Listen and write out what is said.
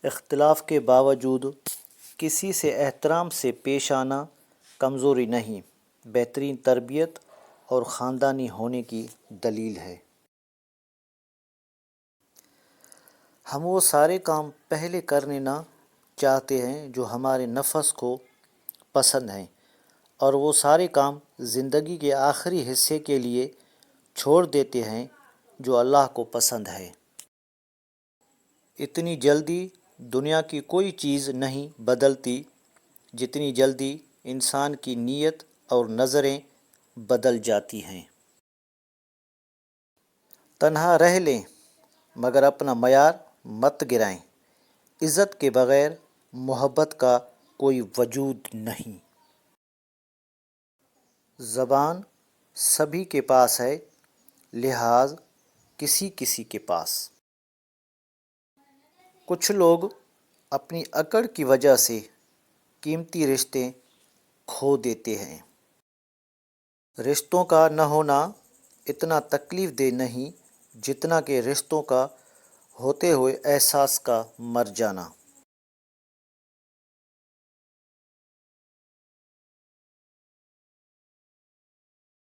اختلاف کے باوجود کسی سے احترام سے پیش آنا کمزوری نہیں، بہترین تربیت اور خاندانی ہونے کی دلیل ہے۔ ہم وہ سارے کام پہلے کرنے نہ چاہتے ہیں جو ہمارے نفس کو پسند ہیں، اور وہ سارے کام زندگی کے آخری حصے کے لیے چھوڑ دیتے ہیں جو اللہ کو پسند ہے۔ اتنی جلدی دنیا کی کوئی چیز نہیں بدلتی جتنی جلدی انسان کی نیت اور نظریں بدل جاتی ہیں۔ تنہا رہ لیں مگر اپنا معیار مت گرائیں، عزت کے بغیر محبت کا کوئی وجود نہیں۔ زبان سبھی کے پاس ہے، لحاظ کسی کسی کے پاس۔ کچھ لوگ اپنی اکڑ کی وجہ سے قیمتی رشتے کھو دیتے ہیں۔ رشتوں کا نہ ہونا اتنا تکلیف دہ نہیں جتنا کہ رشتوں کا ہوتے ہوئے احساس کا مر جانا۔